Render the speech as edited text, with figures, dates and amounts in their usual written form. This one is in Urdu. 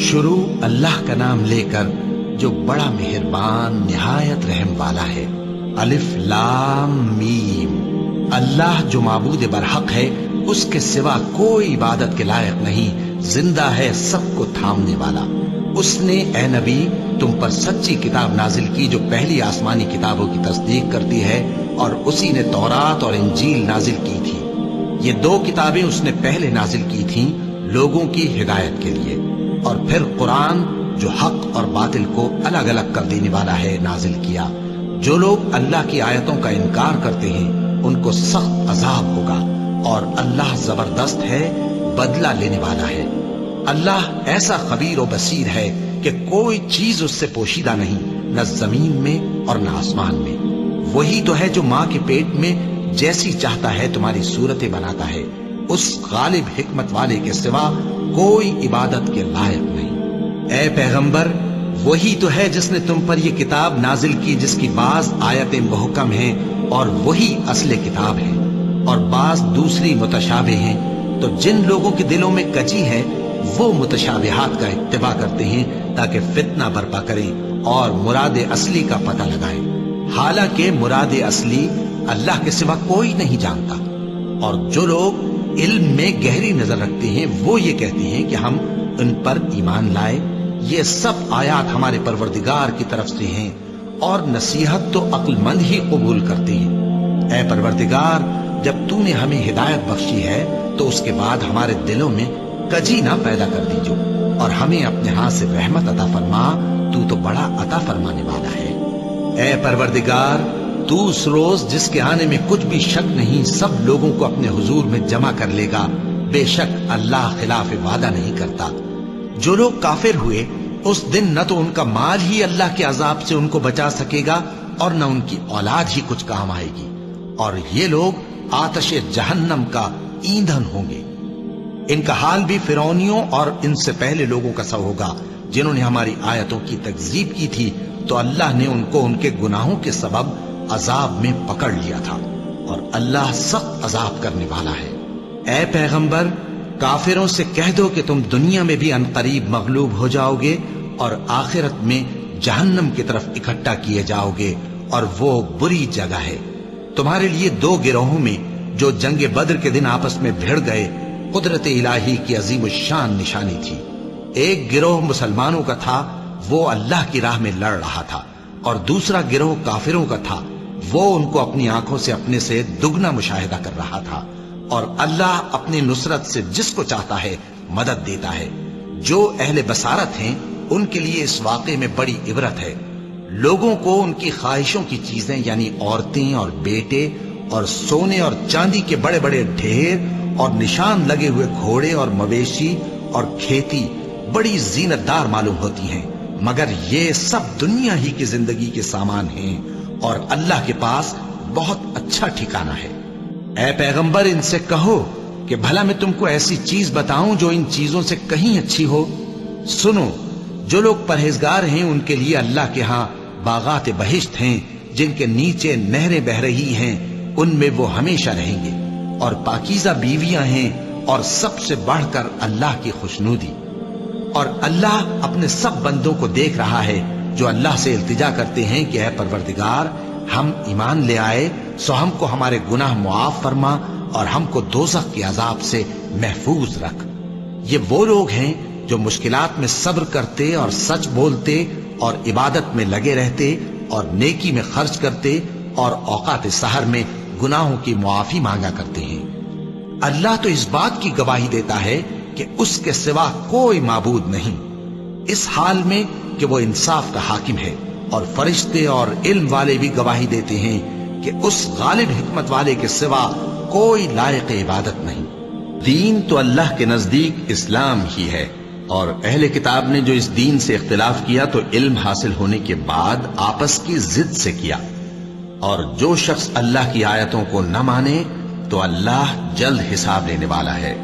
شروع اللہ کا نام لے کر جو بڑا مہربان نہایت رحم والا ہے۔ الف لام میم۔ اللہ جو معبود برحق ہے، اس کے سوا کوئی عبادت کے لائق نہیں، زندہ ہے، سب کو تھامنے والا۔ اس نے اے نبی تم پر سچی کتاب نازل کی جو پہلی آسمانی کتابوں کی تصدیق کرتی ہے، اور اسی نے تورات اور انجیل نازل کی تھی۔ یہ دو کتابیں اس نے پہلے نازل کی تھیں لوگوں کی ہدایت کے لیے، اور پھر قرآن جو حق اور باطل کو الگ الگ کر دینے والا ہے نازل کیا۔ جو لوگ اللہ کی آیتوں کا انکار کرتے ہیں ان کو سخت عذاب ہوگا، اور اللہ زبردست ہے، بدلہ لینے والا ہے۔ اللہ ایسا خبیر و بصیر ہے کہ کوئی چیز اس سے پوشیدہ نہیں، نہ زمین میں اور نہ آسمان میں۔ وہی تو ہے جو ماں کے پیٹ میں جیسی چاہتا ہے تمہاری صورتیں بناتا ہے، اس غالب حکمت والے کے سوا کوئی عبادت کے لائق نہیں۔ اے پیغمبر، وہی تو ہے جس نے تم پر یہ کتاب نازل کی جس کی بعض آیتیں محکم ہیں اور وہی اصل کتاب ہے، اور بعض دوسری متشابہ ہیں۔ تو جن لوگوں کے دلوں میں کجی ہے وہ متشابہات کا اتباع کرتے ہیں تاکہ فتنہ برپا کریں اور مراد اصلی کا پتہ لگائیں، حالانکہ مراد اصلی اللہ کے سوا کوئی نہیں جانتا۔ اور جو لوگ علم میں گہری نظر رکھتے ہیں وہ یہ کہتے ہیں کہ ہم ان پر ایمان لائے۔ یہ سب آیات ہمارے پروردگار کی طرف سے ہیں، اور نصیحت تو عقل مند ہی قبول کرتے ہیں۔ اے پروردگار، جب تو نے ہمیں ہدایت بخشی ہے تو اس کے بعد ہمارے دلوں میں کجی نہ پیدا کر دیجو، اور ہمیں اپنے ہاتھ سے رحمت عطا فرما، تو بڑا عطا فرمانے والا ہے۔ اے پروردگار، تو اس روز جس کے آنے میں کچھ بھی شک نہیں سب لوگوں کو اپنے حضور میں جمع کر لے گا۔ بے شک اللہ خلاف وعدہ نہیں کرتا۔ جو لوگ کافر ہوئے اس دن نہ تو ان کا مال ہی اللہ کے عذاب سے ان کو بچا سکے گا، اور نہ ان کی اولاد ہی کچھ کام آئے گی، اور یہ لوگ آتش جہنم کا ایندھن ہوں گے۔ ان کا حال بھی فرعونیوں اور ان سے پہلے لوگوں کا سا ہوگا جنہوں نے ہماری آیتوں کی تکذیب کی تھی، تو اللہ نے ان کو ان کے گناہوں کے سبب عذاب میں پکڑ لیا تھا، اور اللہ سخت عذاب کرنے والا ہے۔ اے پیغمبر، کافروں سے کہہ دو کہ تم دنیا میں بھی عنقریب مغلوب ہو جاؤ گے، اور آخرت میں جہنم کی طرف اکٹھا کیے جاؤ گے، اور وہ بری جگہ ہے۔ تمہارے لیے دو گروہوں میں جو جنگ بدر کے دن آپس میں بھڑ گئے قدرت الہی کی عظیم الشان نشانی تھی۔ ایک گروہ مسلمانوں کا تھا، وہ اللہ کی راہ میں لڑ رہا تھا، اور دوسرا گروہ کافروں کا تھا، وہ ان کو اپنی آنکھوں سے اپنے سے دگنا مشاہدہ کر رہا تھا۔ اور اللہ اپنی نصرت سے جس کو چاہتا ہے مدد دیتا ہے۔ جو اہل بصارت ہیں ان کے لیے اس واقعے میں بڑی عبرت ہے۔ لوگوں کو ان کی خواہشوں کی چیزیں یعنی عورتیں اور بیٹے اور سونے اور چاندی کے بڑے بڑے ڈھیر اور نشان لگے ہوئے گھوڑے اور مویشی اور کھیتی بڑی زینت دار معلوم ہوتی ہیں، مگر یہ سب دنیا ہی کی زندگی کے سامان ہیں، اور اللہ کے پاس بہت اچھا ٹھکانہ ہے۔ اے پیغمبر، ان سے کہو کہ بھلا میں تم کو ایسی چیز بتاؤں جو ان چیزوں سے کہیں اچھی ہو؟ سنو، جو لوگ پرہیزگار ہیں ان کے لیے اللہ کے ہاں باغات بہشت ہیں جن کے نیچے نہریں بہ رہی ہیں، ان میں وہ ہمیشہ رہیں گے، اور پاکیزہ بیویاں ہیں، اور سب سے بڑھ کر اللہ کی خوشنودی۔ اور اللہ اپنے سب بندوں کو دیکھ رہا ہے جو اللہ سے التجا کرتے ہیں کہ اے پروردگار، ہم ایمان لے آئے سو ہم کو ہمارے گناہ معاف فرما اور ہم کو دوزخ کے عذاب سے محفوظ رکھ۔ یہ وہ لوگ ہیں جو مشکلات میں صبر کرتے اور سچ بولتے اور عبادت میں لگے رہتے اور نیکی میں خرچ کرتے اور اوقات سحر میں گناہوں کی معافی مانگا کرتے ہیں۔ اللہ تو اس بات کی گواہی دیتا ہے کہ اس کے سوا کوئی معبود نہیں، اس حال میں کہ وہ انصاف کا حاکم ہے، اور فرشتے اور علم والے بھی گواہی دیتے ہیں کہ اس غالب حکمت والے کے سوا کوئی لائق عبادت نہیں۔ دین تو اللہ کے نزدیک اسلام ہی ہے، اور اہل کتاب نے جو اس دین سے اختلاف کیا تو علم حاصل ہونے کے بعد آپس کی ضد سے کیا، اور جو شخص اللہ کی آیتوں کو نہ مانے تو اللہ جلد حساب لینے والا ہے۔